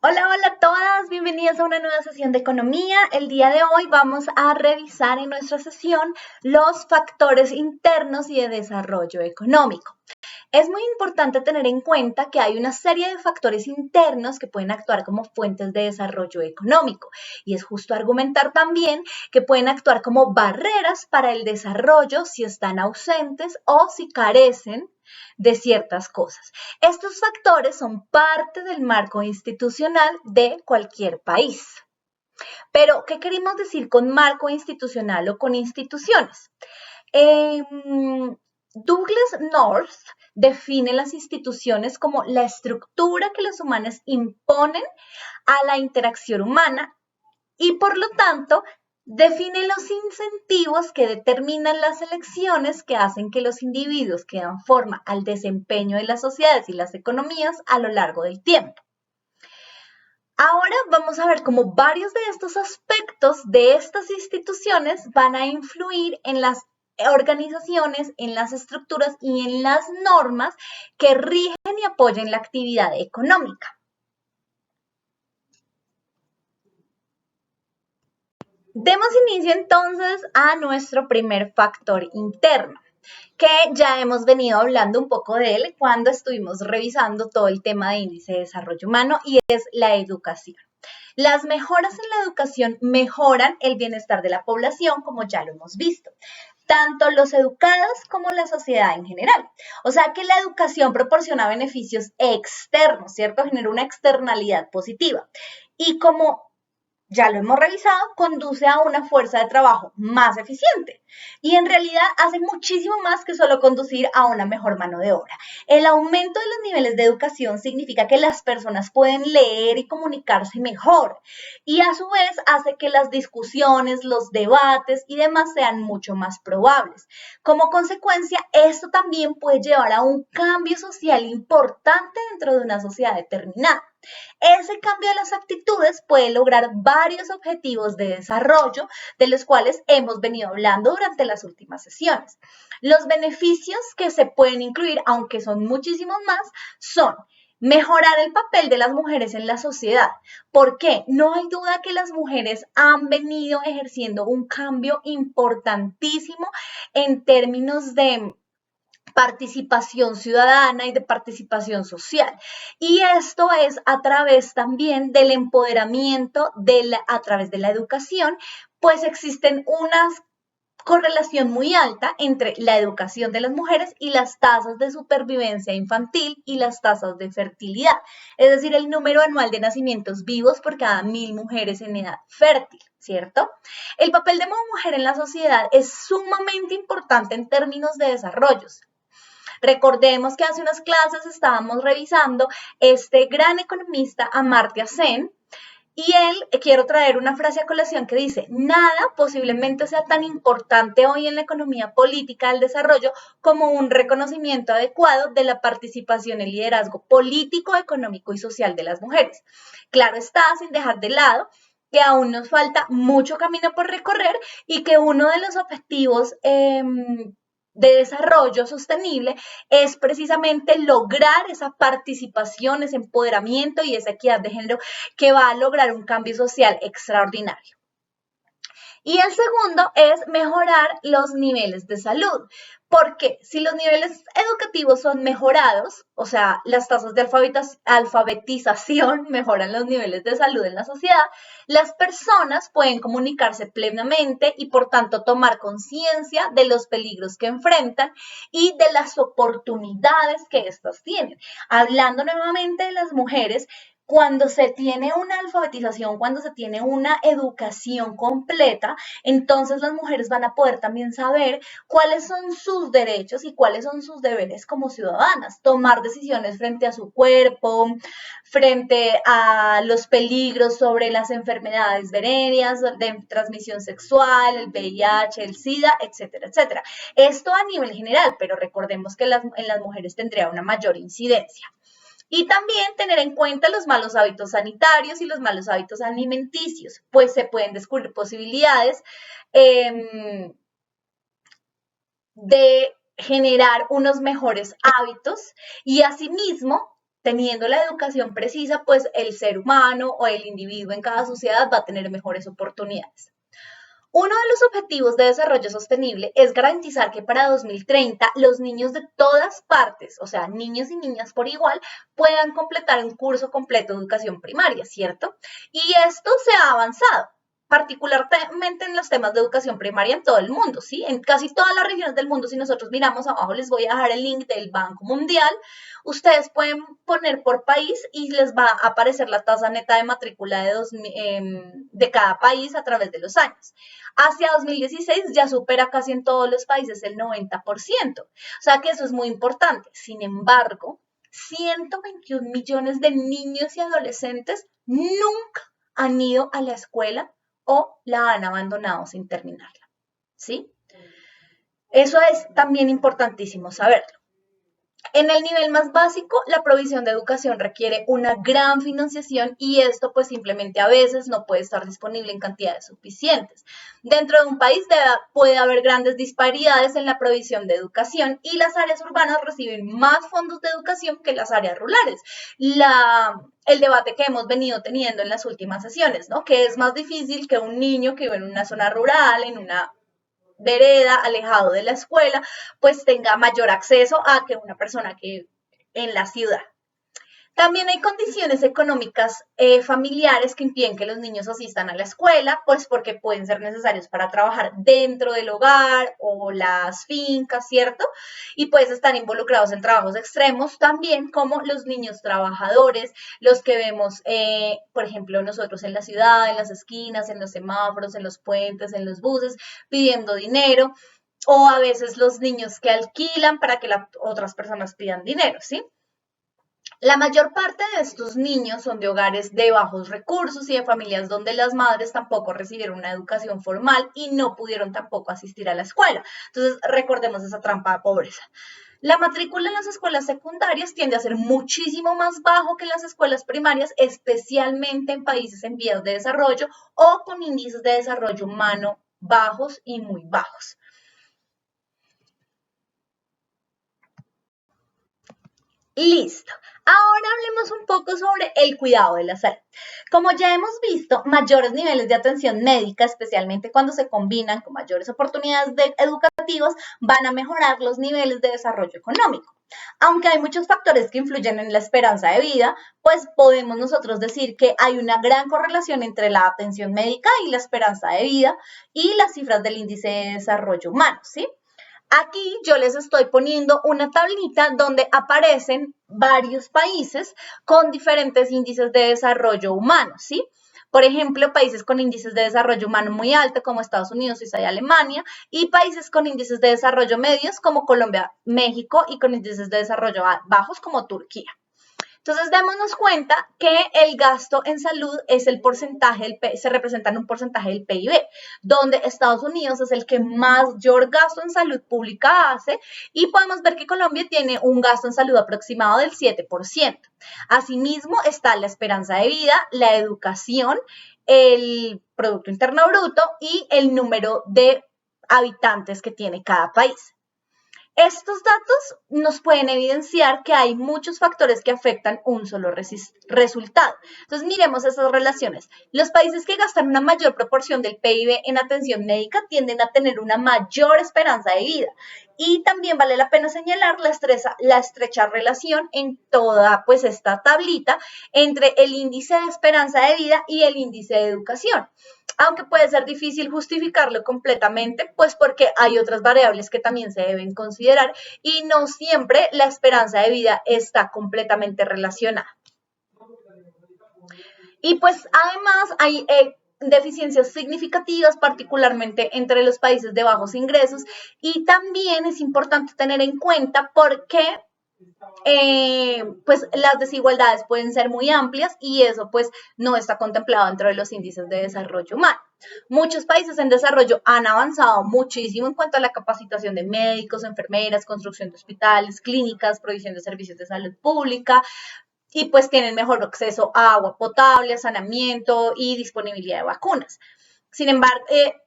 Hola, hola a todas, bienvenidas a una nueva sesión de economía. El día de hoy vamos a revisar en nuestra sesión los factores internos y de desarrollo económico. Es muy importante tener en cuenta que hay una serie de factores internos que pueden actuar como fuentes de desarrollo económico y es justo argumentar también que pueden actuar como barreras para el desarrollo si están ausentes o si carecen de ciertas cosas. Estos factores son parte del marco institucional de cualquier país. Pero, ¿qué queremos decir con marco institucional o con instituciones? Douglas North define las instituciones como la estructura que los humanos imponen a la interacción humana y por lo tanto define los incentivos que determinan las elecciones que hacen que los individuos que dan forma al desempeño de las sociedades y las economías a lo largo del tiempo. Ahora vamos a ver cómo varios de estos aspectos de estas instituciones van a influir en las organizaciones, en las estructuras y en las normas que rigen y apoyen la actividad económica. Demos inicio entonces a nuestro primer factor interno, que ya hemos venido hablando un poco de él cuando estuvimos revisando todo el tema de índice de desarrollo humano y es la educación. Las mejoras en la educación mejoran el bienestar de la población, como ya lo hemos visto, tanto los educados como la sociedad en general. O sea que la educación proporciona beneficios externos, ¿cierto? Genera una externalidad positiva. Y como ya lo hemos revisado, conduce a una fuerza de trabajo más eficiente y en realidad hace muchísimo más que solo conducir a una mejor mano de obra. El aumento de los niveles de educación significa que las personas pueden leer y comunicarse mejor y a su vez hace que las discusiones, los debates y demás sean mucho más probables. Como consecuencia, esto también puede llevar a un cambio social importante dentro de una sociedad determinada. Ese cambio de las actitudes puede lograr varios objetivos de desarrollo de los cuales hemos venido hablando durante las últimas sesiones. Los beneficios que se pueden incluir, aunque son muchísimos más, son mejorar el papel de las mujeres en la sociedad. ¿Por qué? No hay duda que las mujeres han venido ejerciendo un cambio importantísimo en términos de participación ciudadana y de participación social. Y esto es a través también del empoderamiento a través de la educación, pues existen unas correlación muy alta entre la educación de las mujeres y las tasas de supervivencia infantil y las tasas de fertilidad, es decir, el número anual de nacimientos vivos por cada 1000 mujeres en edad fértil, ¿cierto? El papel de una mujer en la sociedad es sumamente importante en términos de desarrollos. Recordemos que hace unas clases estábamos revisando este gran economista Amartya Sen y él, quiero traer una frase a colación que dice, nada posiblemente sea tan importante hoy en la economía política del desarrollo como un reconocimiento adecuado de la participación y liderazgo político, económico y social de las mujeres. Claro está, sin dejar de lado que aún nos falta mucho camino por recorrer y que uno de los objetivos de desarrollo sostenible es precisamente lograr esa participación, ese empoderamiento y esa equidad de género que va a lograr un cambio social extraordinario. Y el segundo es mejorar los niveles de salud. Porque si los niveles educativos son mejorados, o sea, las tasas de alfabetización mejoran los niveles de salud en la sociedad, las personas pueden comunicarse plenamente y por tanto tomar conciencia de los peligros que enfrentan y de las oportunidades que éstas tienen. Hablando nuevamente de las mujeres, cuando se tiene una alfabetización, cuando se tiene una educación completa, entonces las mujeres van a poder también saber cuáles son sus derechos y cuáles son sus deberes como ciudadanas, tomar decisiones frente a su cuerpo, frente a los peligros sobre las enfermedades venéreas, de transmisión sexual, el VIH, el SIDA, etcétera, etcétera. Esto a nivel general, pero recordemos que en las mujeres tendría una mayor incidencia. Y también tener en cuenta los malos hábitos sanitarios y los malos hábitos alimenticios, pues se pueden descubrir posibilidades de generar unos mejores hábitos y asimismo teniendo la educación precisa, pues el ser humano o el individuo en cada sociedad va a tener mejores oportunidades. Uno de los objetivos de desarrollo sostenible es garantizar que para 2030 los niños de todas partes, o sea, niños y niñas por igual, puedan completar un curso completo de educación primaria, ¿cierto? Y esto se ha avanzado, particularmente en los temas de educación primaria en todo el mundo, ¿sí? En casi todas las regiones del mundo, si nosotros miramos abajo, les voy a dejar el link del Banco Mundial, ustedes pueden poner por país y les va a aparecer la tasa neta de matrícula de cada país a través de los años. Hacia 2016 ya supera casi en todos los países el 90%. O sea que eso es muy importante. Sin embargo, 121 millones de niños y adolescentes nunca han ido a la escuela o la han abandonado sin terminarla. ¿Sí? Eso es también importantísimo saberlo. En el nivel más básico, la provisión de educación requiere una gran financiación y esto pues simplemente a veces no puede estar disponible en cantidades suficientes. Dentro de un país puede haber grandes disparidades en la provisión de educación y las áreas urbanas reciben más fondos de educación que las áreas rurales. El debate que hemos venido teniendo en las últimas sesiones, ¿no? Que es más difícil que un niño que vive en una zona rural, en una vereda, alejado de la escuela, pues tenga mayor acceso a que una persona que en la ciudad. También hay condiciones económicas familiares que impiden que los niños asistan a la escuela, pues porque pueden ser necesarios para trabajar dentro del hogar o las fincas, ¿cierto? Y pues están involucrados en trabajos extremos también, como los niños trabajadores, los que vemos, por ejemplo, nosotros en la ciudad, en las esquinas, en los semáforos, en los puentes, en los buses, pidiendo dinero, o a veces los niños que alquilan para que otras personas pidan dinero, ¿sí? La mayor parte de estos niños son de hogares de bajos recursos y de familias donde las madres tampoco recibieron una educación formal y no pudieron tampoco asistir a la escuela. Entonces, recordemos esa trampa de pobreza. La matrícula en las escuelas secundarias tiende a ser muchísimo más bajo que en las escuelas primarias, especialmente en países en vías de desarrollo o con índices de desarrollo humano bajos y muy bajos. Listo. Ahora hablemos un poco sobre el cuidado de la salud. Como ya hemos visto, mayores niveles de atención médica, especialmente cuando se combinan con mayores oportunidades educativas, van a mejorar los niveles de desarrollo económico. Aunque hay muchos factores que influyen en la esperanza de vida, pues podemos nosotros decir que hay una gran correlación entre la atención médica y la esperanza de vida y las cifras del índice de desarrollo humano, ¿sí? Aquí yo les estoy poniendo una tablita donde aparecen varios países con diferentes índices de desarrollo humano, ¿sí? Por ejemplo, países con índices de desarrollo humano muy alto como Estados Unidos, Suiza y Alemania, y países con índices de desarrollo medios como Colombia, México, y con índices de desarrollo bajos como Turquía. Entonces, démonos cuenta que el gasto en salud es el porcentaje, se representa en un porcentaje del PIB, donde Estados Unidos es el que mayor gasto en salud pública hace y podemos ver que Colombia tiene un gasto en salud aproximado del 7%. Asimismo, está la esperanza de vida, la educación, el Producto Interno Bruto y el número de habitantes que tiene cada país. Estos datos nos pueden evidenciar que hay muchos factores que afectan un solo resultado. Entonces, miremos esas relaciones. Los países que gastan una mayor proporción del PIB en atención médica tienden a tener una mayor esperanza de vida. Y también vale la pena señalar la estrecha relación en toda pues, esta tablita entre el índice de esperanza de vida y el índice de educación. Aunque puede ser difícil justificarlo completamente, pues porque hay otras variables que también se deben considerar y no siempre la esperanza de vida está completamente relacionada. Y pues además hay deficiencias significativas, particularmente entre los países de bajos ingresos, y también es importante tener en cuenta por qué pues las desigualdades pueden ser muy amplias y eso pues no está contemplado dentro de los índices de desarrollo humano. Muchos países en desarrollo han avanzado muchísimo en cuanto a la capacitación de médicos, enfermeras, construcción de hospitales, clínicas, provisión de servicios de salud pública y pues tienen mejor acceso a agua potable, a saneamiento y disponibilidad de vacunas. Sin embargo,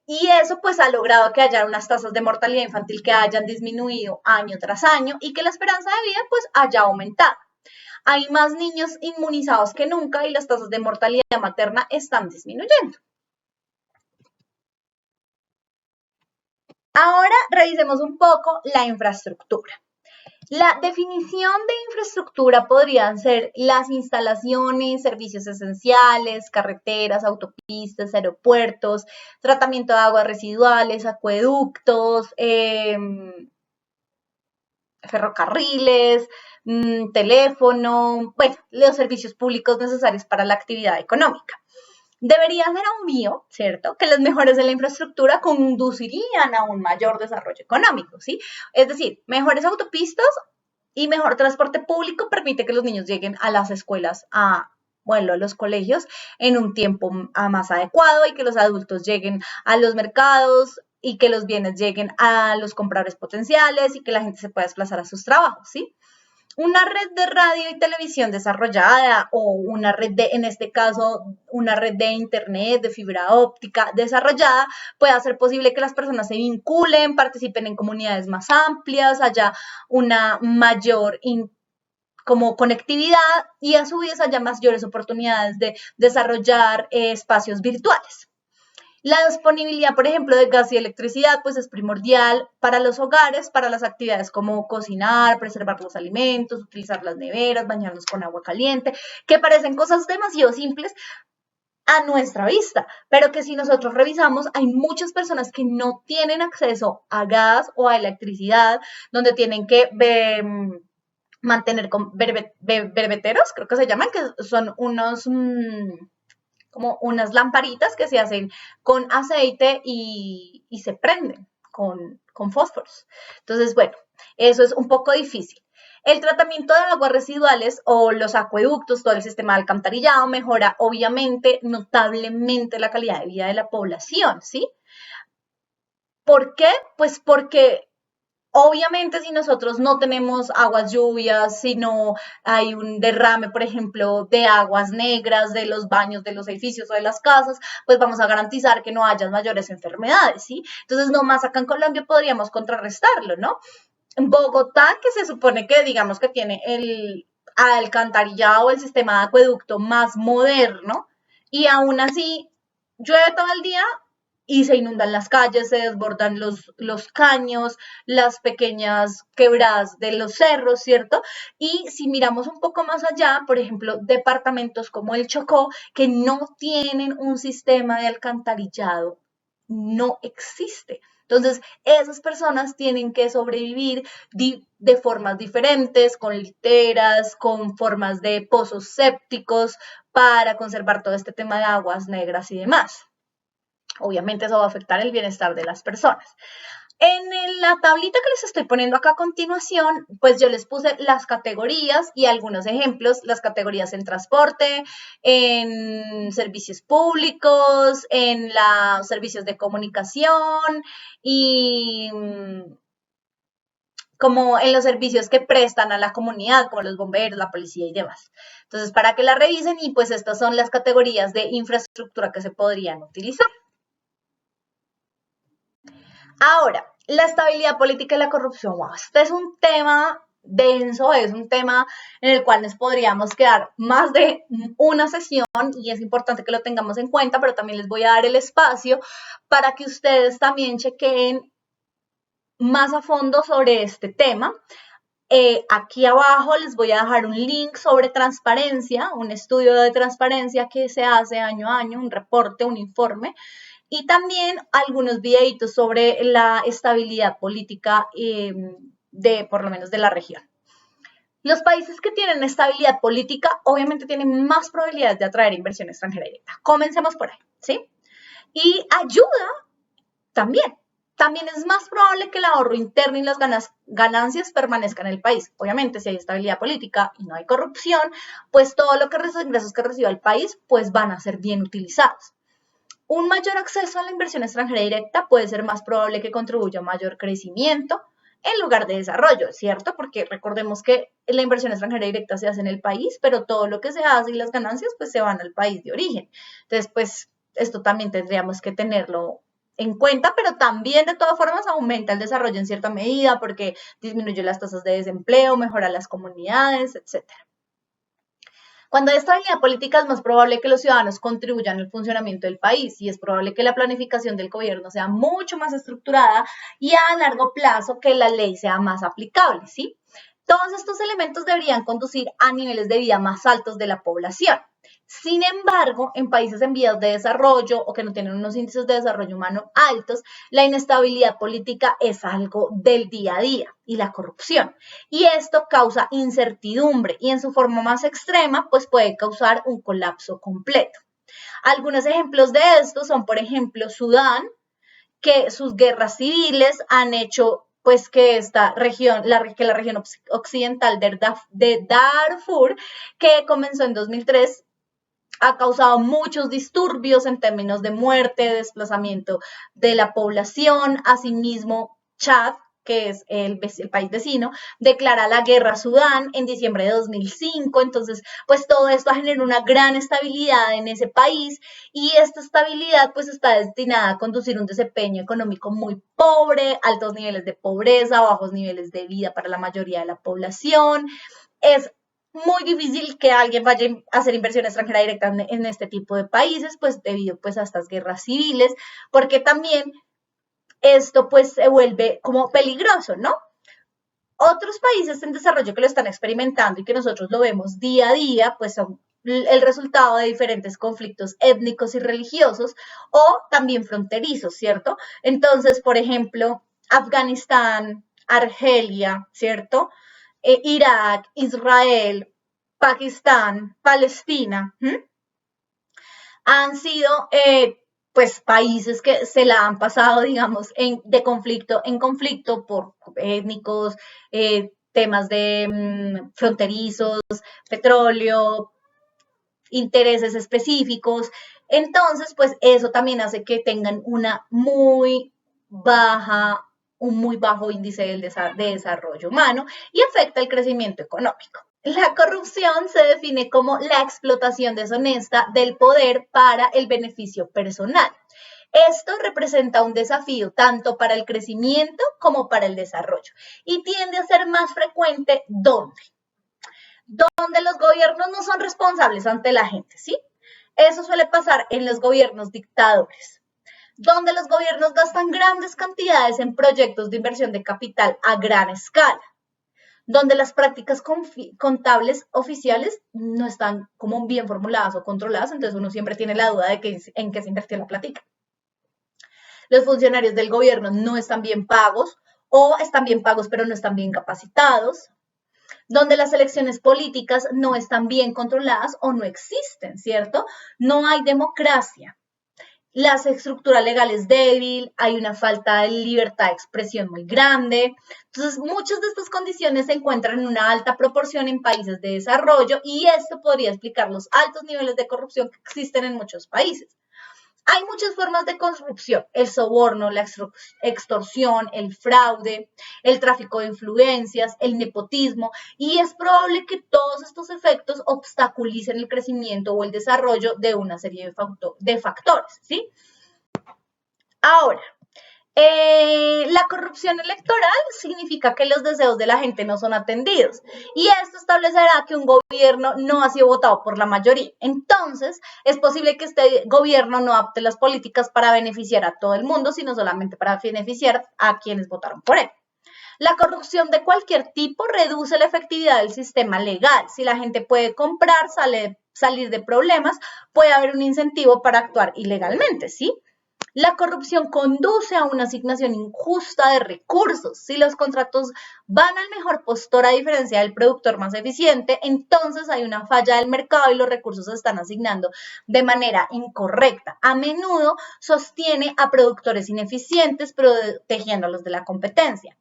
y eso pues ha logrado que haya unas tasas de mortalidad infantil que hayan disminuido año tras año y que la esperanza de vida pues haya aumentado. hay más niños inmunizados que nunca y las tasas de mortalidad materna están disminuyendo. Ahora revisemos un poco la infraestructura. La definición de infraestructura podrían ser las instalaciones, servicios esenciales, carreteras, autopistas, aeropuertos, tratamiento de aguas residuales, acueductos, ferrocarriles, teléfono, bueno, los servicios públicos necesarios para la actividad económica. Debería ser obvio, ¿cierto?, que las mejoras de la infraestructura conducirían a un mayor desarrollo económico, ¿sí? Es decir, mejores autopistas y mejor transporte público permite que los niños lleguen a las escuelas, a los colegios en un tiempo más adecuado y que los adultos lleguen a los mercados y que los bienes lleguen a los compradores potenciales y que la gente se pueda desplazar a sus trabajos, ¿sí? Una red de radio y televisión desarrollada o una red de, en este caso, una red de internet, de fibra óptica desarrollada, puede hacer posible que las personas se vinculen, participen en comunidades más amplias, haya una mayor como conectividad y a su vez haya mayores oportunidades de desarrollar espacios virtuales. La disponibilidad, por ejemplo, de gas y electricidad, pues es primordial para los hogares, para las actividades como cocinar, preservar los alimentos, utilizar las neveras, bañarnos con agua caliente, que parecen cosas demasiado simples a nuestra vista, pero que si nosotros revisamos, hay muchas personas que no tienen acceso a gas o a electricidad, donde tienen que mantener con verbeteros, creo que se llaman, que son unos como unas lamparitas que se hacen con aceite y se prenden con fósforos. Entonces, bueno, eso es un poco difícil. El tratamiento de aguas residuales o los acueductos, todo el sistema de alcantarillado mejora obviamente notablemente la calidad de vida de la población, ¿sí? ¿Por qué? Pues porque obviamente, si nosotros no tenemos aguas lluvias, si no hay un derrame, por ejemplo, de aguas negras de los baños de los edificios o de las casas, pues vamos a garantizar que no haya mayores enfermedades, ¿sí? Entonces, nomás acá en Colombia podríamos contrarrestarlo, ¿no? En Bogotá, que se supone que, digamos, que tiene el alcantarillado, el sistema de acueducto más moderno, y aún así llueve todo el día y se inundan las calles, se desbordan los caños, las pequeñas quebradas de los cerros, ¿cierto? Y si miramos un poco más allá, por ejemplo, departamentos como el Chocó, que no tienen un sistema de alcantarillado, no existe. Entonces, esas personas tienen que sobrevivir de formas diferentes, con literas, con formas de pozos sépticos, para conservar todo este tema de aguas negras y demás. Obviamente eso va a afectar el bienestar de las personas. En la tablita que les estoy poniendo acá a continuación, pues yo les puse las categorías y algunos ejemplos, las categorías en transporte, en servicios públicos, en los servicios de comunicación y como en los servicios que prestan a la comunidad, como los bomberos, la policía y demás. Entonces, para que la revisen y pues estas son las categorías de infraestructura que se podrían utilizar. Ahora, la estabilidad política y la corrupción. Wow, este es un tema denso, es un tema en el cual nos podríamos quedar más de una sesión y es importante que lo tengamos en cuenta, pero también les voy a dar el espacio para que ustedes también chequen más a fondo sobre este tema. Aquí abajo les voy a dejar un link sobre transparencia, un estudio de transparencia que se hace año a año, un reporte, un informe, y también algunos videitos sobre la estabilidad política por lo menos de la región. Los países que tienen estabilidad política obviamente tienen más probabilidades de atraer inversión extranjera directa. Comencemos por ahí, ¿sí? Y ayuda también. También es más probable que el ahorro interno y las ganancias permanezcan en el país. Obviamente, si hay estabilidad política y no hay corrupción, pues todo lo que los ingresos que reciba el país, pues van a ser bien utilizados. Un mayor acceso a la inversión extranjera directa puede ser más probable que contribuya a mayor crecimiento en lugar de desarrollo, ¿cierto? Porque recordemos que la inversión extranjera directa se hace en el país, pero todo lo que se hace y las ganancias pues se van al país de origen. Entonces, pues esto también tendríamos que tenerlo en cuenta, pero también de todas formas aumenta el desarrollo en cierta medida porque disminuye las tasas de desempleo, mejora las comunidades, etcétera. Cuando hay estabilidad política es más probable que los ciudadanos contribuyan al funcionamiento del país y es probable que la planificación del gobierno sea mucho más estructurada y a largo plazo que la ley sea más aplicable, ¿sí? Todos estos elementos deberían conducir a niveles de vida más altos de la población. Sin embargo, en países en vías de desarrollo o que no tienen unos índices de desarrollo humano altos, la inestabilidad política es algo del día a día y la corrupción. Y esto causa incertidumbre y en su forma más extrema, pues puede causar un colapso completo. Algunos ejemplos de esto son, por ejemplo, Sudán, que sus guerras civiles han hecho pues que esta región, que la región occidental de Darfur, que comenzó en 2003, ha causado muchos disturbios en términos de muerte, de desplazamiento de la población. Asimismo, Chad, que es el país vecino, declara la guerra a Sudán en diciembre de 2005. Entonces, pues todo esto genera una gran estabilidad en ese país y esta estabilidad pues está destinada a conducir un desempeño económico muy pobre, altos niveles de pobreza, bajos niveles de vida para la mayoría de la población. Es muy difícil que alguien vaya a hacer inversión extranjera directa en este tipo de países, pues debido pues a estas guerras civiles, porque también esto pues se vuelve como peligroso, ¿no? Otros países en desarrollo que lo están experimentando y que nosotros lo vemos día a día, pues son el resultado de diferentes conflictos étnicos y religiosos o también fronterizos, ¿cierto? Entonces, por ejemplo, Afganistán, Argelia, ¿cierto? Irak, Israel, Pakistán, Palestina, han sido pues países que se la han pasado, digamos, de conflicto en conflicto por étnicos, temas de fronterizos, petróleo, intereses específicos. Entonces, pues eso también hace que tengan un muy bajo índice de desarrollo humano y afecta el crecimiento económico. La corrupción se define como la explotación deshonesta del poder para el beneficio personal. Esto representa un desafío tanto para el crecimiento como para el desarrollo y tiende a ser más frecuente donde los gobiernos no son responsables ante la gente, ¿sí? Eso suele pasar en los gobiernos dictadores, donde los gobiernos gastan grandes cantidades en proyectos de inversión de capital a gran escala, donde las prácticas contables oficiales no están como bien formuladas o controladas, entonces uno siempre tiene la duda de en qué se invirtió la plática. Los funcionarios del gobierno no están bien pagos o están bien pagos pero no están bien capacitados, donde las elecciones políticas no están bien controladas o no existen, ¿cierto? No hay democracia. La estructura legal es débil, hay una falta de libertad de expresión muy grande. Entonces, muchas de estas condiciones se encuentran en una alta proporción en países de desarrollo y esto podría explicar los altos niveles de corrupción que existen en muchos países. Hay muchas formas de corrupción, el soborno, la extorsión, el fraude, el tráfico de influencias, el nepotismo, y es probable que todos estos efectos obstaculicen el crecimiento o el desarrollo de una serie de factores, ¿sí? Ahora, la corrupción electoral significa que los deseos de la gente no son atendidos y esto establecerá que un gobierno no ha sido votado por la mayoría. Entonces, es posible que este gobierno no adopte las políticas para beneficiar a todo el mundo, sino solamente para beneficiar a quienes votaron por él. La corrupción de cualquier tipo reduce la efectividad del sistema legal. Si la gente puede comprar, salir de problemas, puede haber un incentivo para actuar ilegalmente, ¿sí? La corrupción conduce a una asignación injusta de recursos. Si los contratos van al mejor postor a diferencia del productor más eficiente, entonces hay una falla del mercado y los recursos se están asignando de manera incorrecta. A menudo sostiene a productores ineficientes protegiéndolos de la competencia.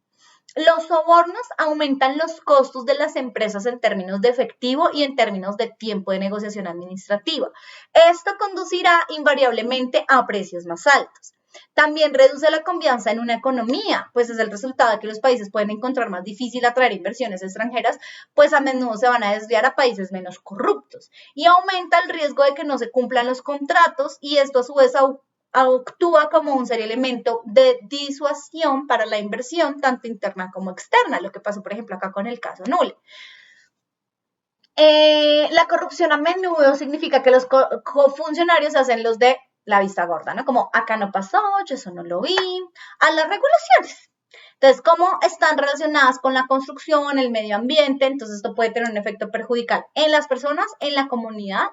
Los sobornos aumentan los costos de las empresas en términos de efectivo y en términos de tiempo de negociación administrativa. Esto conducirá invariablemente a precios más altos. También reduce la confianza en una economía, pues es el resultado de que los países pueden encontrar más difícil atraer inversiones extranjeras, pues a menudo se van a desviar a países menos corruptos. Y aumenta el riesgo de que no se cumplan los contratos y esto a su vez actúa como un serio elemento de disuasión para la inversión, tanto interna como externa, lo que pasó, por ejemplo, acá con el caso Nule. La corrupción a menudo significa que los funcionarios hacen los de la vista gorda, ¿no? Como acá no pasó, yo eso no lo vi, a las regulaciones. Entonces, ¿cómo están relacionadas con la construcción, el medio ambiente? Entonces, esto puede tener un efecto perjudicial en las personas, en la comunidad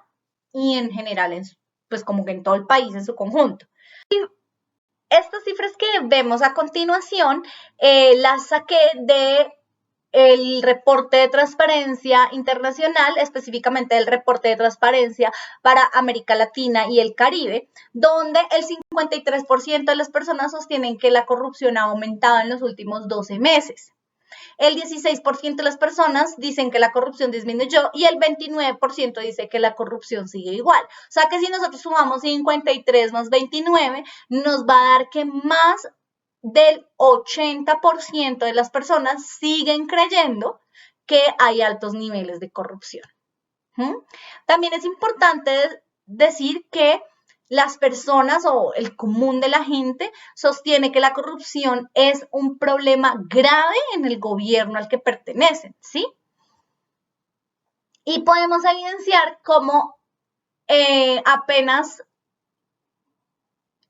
y en general, pues como que en todo el país en su conjunto. Y estas cifras que vemos a continuación las saqué de el reporte de transparencia internacional, específicamente el reporte de transparencia para América Latina y el Caribe, donde el 53% de las personas sostienen que la corrupción ha aumentado en los últimos 12 meses. El 16% de las personas dicen que la corrupción disminuyó y el 29% dice que la corrupción sigue igual. O sea que si nosotros sumamos 53 más 29, nos va a dar que más del 80% de las personas siguen creyendo que hay altos niveles de corrupción. También es importante decir que las personas o el común de la gente sostiene que la corrupción es un problema grave en el gobierno al que pertenecen, ¿sí? Y podemos evidenciar cómo apenas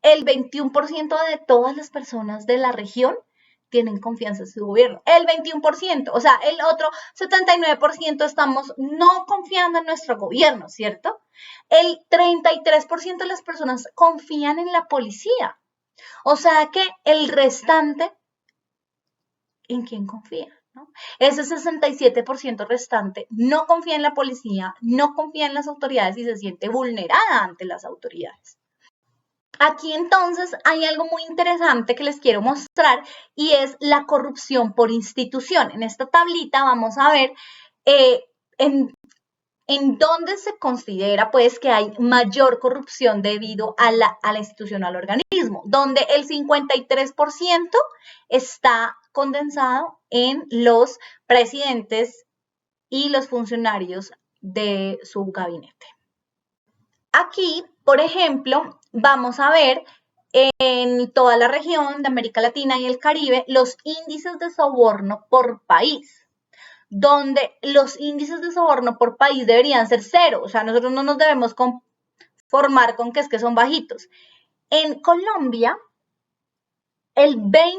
el 21% de todas las personas de la región tienen confianza en su gobierno. El 21%, o sea, el otro 79% estamos no confiando en nuestro gobierno, ¿cierto? El 33% de las personas confían en la policía. O sea que el restante, ¿en quién confía? ¿No? Ese 67% restante no confía en la policía, no confía en las autoridades y se siente vulnerada ante las autoridades. Aquí entonces hay algo muy interesante que les quiero mostrar y es la corrupción por institución. En esta tablita vamos a ver en dónde se considera pues que hay mayor corrupción debido a la institución, al organismo, donde el 53% está condensado en los presidentes y los funcionarios de su gabinete. Aquí, por ejemplo, vamos a ver en toda la región de América Latina y el Caribe los índices de soborno por país, donde los índices de soborno por país deberían ser cero, o sea, nosotros no nos debemos conformar con que es que son bajitos. En Colombia, el 20%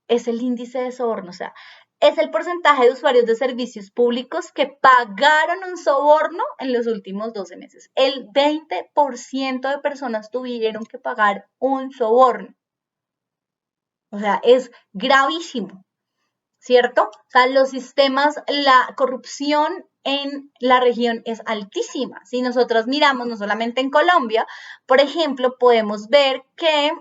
es el índice de soborno, o sea, es el porcentaje de usuarios de servicios públicos que pagaron un soborno en los últimos 12 meses. El 20% de personas tuvieron que pagar un soborno. O sea, es gravísimo, ¿cierto? O sea, los sistemas, la corrupción en la región es altísima. Si nosotros miramos no solamente en Colombia, por ejemplo, podemos ver que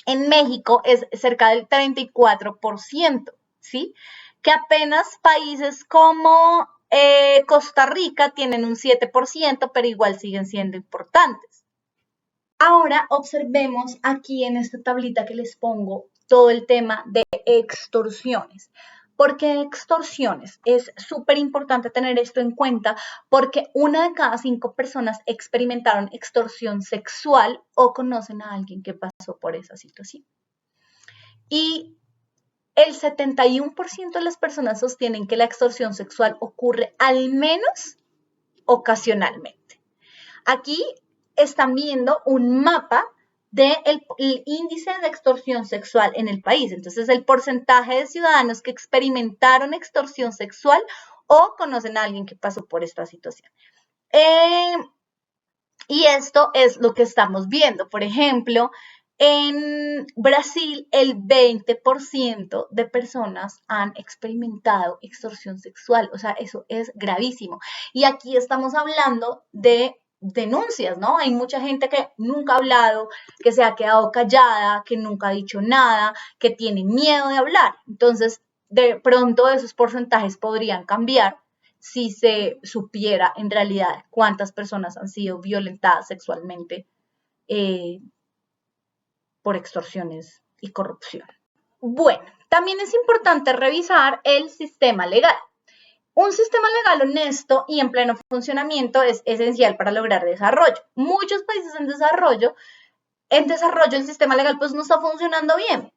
en México es cerca del 34%. ¿Sí? Que apenas países como Costa Rica tienen un 7%, pero igual siguen siendo importantes. Ahora observemos aquí en esta tablita que les pongo todo el tema de extorsiones. ¿Por qué extorsiones? Es súper importante tener esto en cuenta porque 1 de cada 5 personas experimentaron extorsión sexual o conocen a alguien que pasó por esa situación. Y el 71% de las personas sostienen que la extorsión sexual ocurre al menos ocasionalmente. Aquí están viendo un mapa del índice de extorsión sexual en el país. Entonces, el porcentaje de ciudadanos que experimentaron extorsión sexual o conocen a alguien que pasó por esta situación. Y esto es lo que estamos viendo. Por ejemplo, en Brasil, el 20% de personas han experimentado extorsión sexual, o sea, eso es gravísimo. Y aquí estamos hablando de denuncias, ¿no? Hay mucha gente que nunca ha hablado, que se ha quedado callada, que nunca ha dicho nada, que tiene miedo de hablar. Entonces, de pronto esos porcentajes podrían cambiar si se supiera en realidad cuántas personas han sido violentadas sexualmente por extorsiones y corrupción. Bueno, también es importante revisar el sistema legal. Un sistema legal honesto y en pleno funcionamiento es esencial para lograr desarrollo. Muchos países en desarrollo el sistema legal pues no está funcionando bien.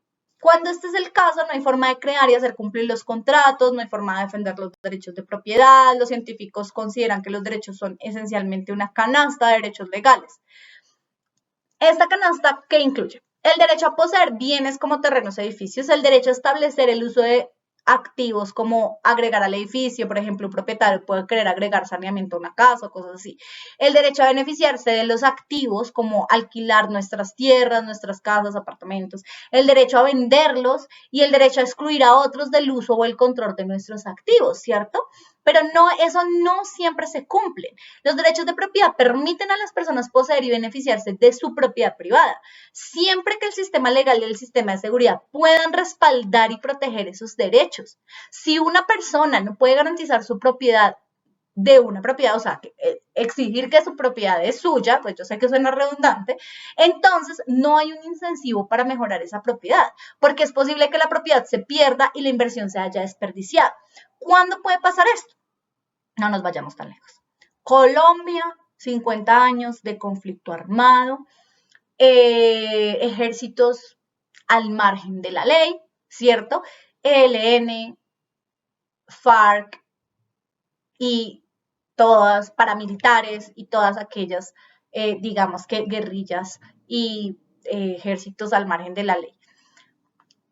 Cuando este es el caso, no hay forma de crear y hacer cumplir los contratos, no hay forma de defender los derechos de propiedad. Los científicos consideran que los derechos son esencialmente una canasta de derechos legales. ¿Esta canasta qué incluye? El derecho a poseer bienes como terrenos, edificios, el derecho a establecer el uso de activos como agregar al edificio, por ejemplo, un propietario puede querer agregar saneamiento a una casa o cosas así. El derecho a beneficiarse de los activos como alquilar nuestras tierras, nuestras casas, apartamentos, el derecho a venderlos y el derecho a excluir a otros del uso o el control de nuestros activos, ¿cierto? Pero no, eso no siempre se cumple. Los derechos de propiedad permiten a las personas poseer y beneficiarse de su propiedad privada, siempre que el sistema legal y el sistema de seguridad puedan respaldar y proteger esos derechos. Si una persona no puede garantizar su propiedad de una propiedad, o sea, exigir que su propiedad es suya, pues yo sé que suena redundante, entonces no hay un incentivo para mejorar esa propiedad, porque es posible que la propiedad se pierda y la inversión se haya desperdiciado. ¿Cuándo puede pasar esto? No nos vayamos tan lejos. Colombia, 50 años de conflicto armado, ejércitos al margen de la ley, ¿cierto? ELN, FARC y todas paramilitares y todas aquellas, digamos que guerrillas y ejércitos al margen de la ley.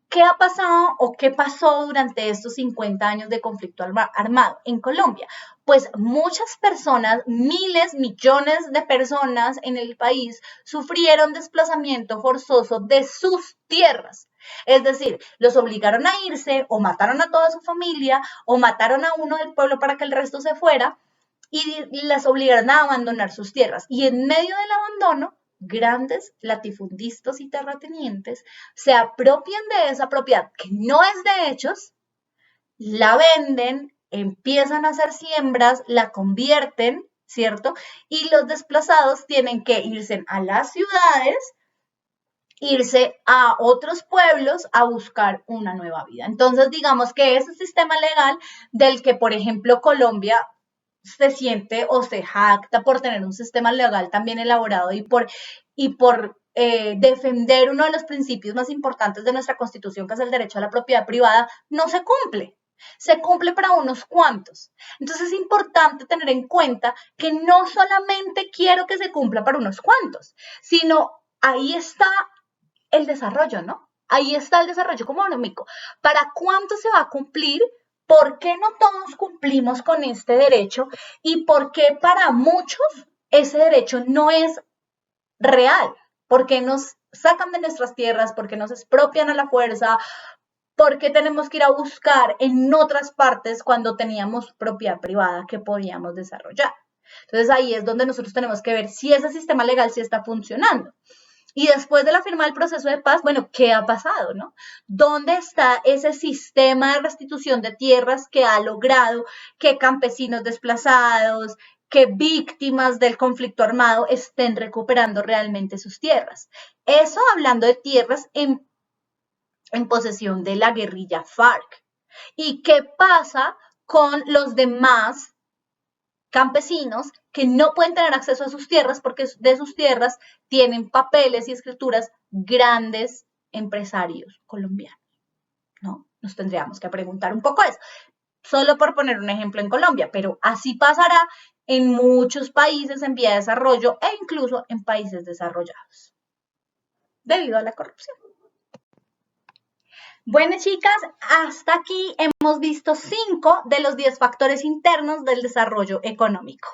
¿Qué ha pasado o qué pasó durante estos 50 años de conflicto armado en Colombia? Pues muchas personas, miles, millones de personas en el país sufrieron desplazamiento forzoso de sus tierras. Es decir, los obligaron a irse o mataron a toda su familia o mataron a uno del pueblo para que el resto se fuera y las obligaron a abandonar sus tierras. Y en medio del abandono, grandes latifundistas y terratenientes se apropian de esa propiedad que no es de ellos, la venden, empiezan a hacer siembras, la convierten, ¿cierto? Y los desplazados tienen que irse a las ciudades, irse a otros pueblos a buscar una nueva vida. Entonces, digamos que ese sistema legal del que, por ejemplo, Colombia se siente o se jacta por tener un sistema legal también elaborado y por defender uno de los principios más importantes de nuestra Constitución, que es el derecho a la propiedad privada, no se cumple. Se cumple para unos cuantos. Entonces es importante tener en cuenta que no solamente quiero que se cumpla para unos cuantos, sino ahí está el desarrollo, ¿no? Ahí está el desarrollo económico. ¿Para cuánto se va a cumplir? ¿Por qué no todos cumplimos con este derecho? ¿Y por qué para muchos ese derecho no es real? ¿Por qué nos sacan de nuestras tierras? ¿Por qué nos expropian a la fuerza? ¿Por qué tenemos que ir a buscar en otras partes cuando teníamos propiedad privada que podíamos desarrollar? Entonces ahí es donde nosotros tenemos que ver si ese sistema legal sí está funcionando. Y después de la firma del proceso de paz, bueno, ¿qué ha pasado, no? ¿Dónde está ese sistema de restitución de tierras que ha logrado que campesinos desplazados, que víctimas del conflicto armado estén recuperando realmente sus tierras? Eso hablando de tierras en posesión de la guerrilla FARC. ¿Y qué pasa con los demás campesinos que no pueden tener acceso a sus tierras porque de sus tierras tienen papeles y escrituras grandes empresarios colombianos, ¿no? Nos tendríamos que preguntar un poco eso, solo por poner un ejemplo en Colombia, pero así pasará en muchos países en vía de desarrollo e incluso en países desarrollados, debido a la corrupción. Bueno, chicas, hasta aquí hemos visto 5 de los 10 factores internos del desarrollo económico.